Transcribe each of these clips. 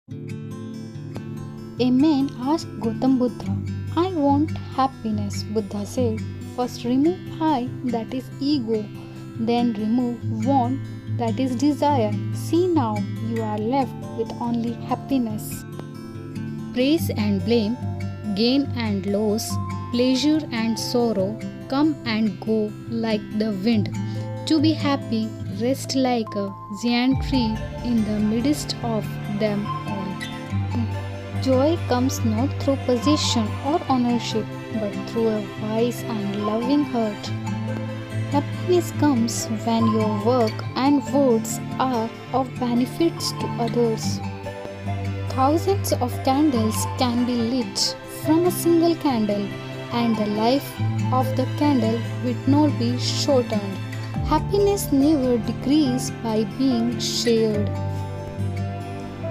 A man asked Gautam Buddha, I want happiness. Buddha said, first remove I, that is ego, then remove want, that is desire. See now, you are left with only happiness. Praise and blame, gain and loss, pleasure and sorrow come and go like the wind. To be happy, rest like a giant tree in the midst of them all. Joy comes not through possession or ownership, but through a wise and loving heart. Happiness comes when your work and words are of benefits to others. Thousands of candles can be lit from a single candle, and the life of the candle will not be shortened. Happiness never decreases by being shared.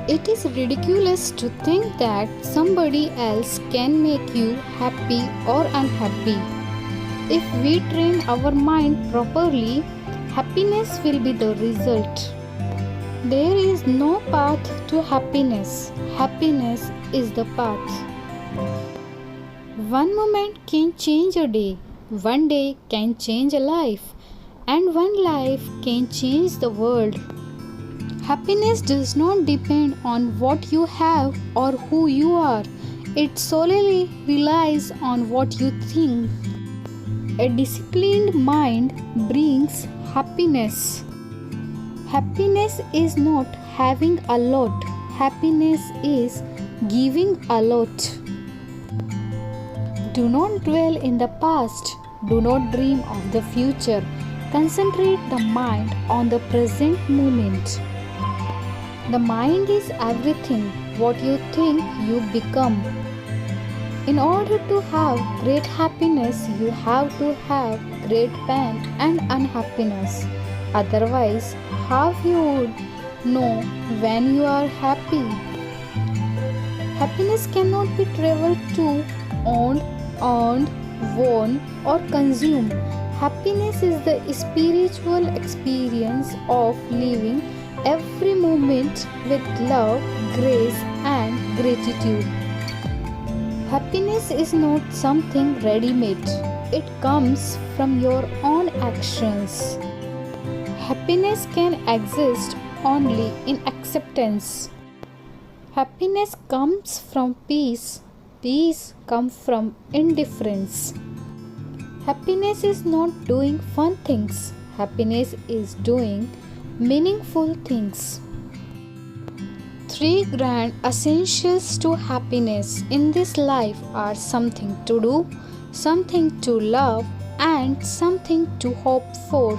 It is ridiculous to think that somebody else can make you happy or unhappy. If we train our mind properly, happiness will be the result. There is no path to happiness. Happiness is the path. One moment can change a day, one day can change a life, and one life can change the world. Happiness does not depend on what you have or who you are. It solely relies on what you think. A disciplined mind brings happiness. Happiness is not having a lot. Happiness is giving a lot. Do not dwell in the past. Do not dream of the future. Concentrate the mind on the present moment. The mind is everything. What you think, you become. In order to have great happiness, you have to have great pain and unhappiness. Otherwise, how you would know when you are happy? Happiness cannot be traveled to, owned, earned, worn, or consumed. Happiness is the spiritual experience of living every moment with love, grace, and gratitude. Happiness is not something ready-made. It comes from your own actions. Happiness can exist only in acceptance. Happiness comes from peace. Peace comes from indifference. Happiness is not doing fun things. Happiness is doing meaningful things. Three grand essentials to happiness in this life are something to do, something to love, and something to hope for.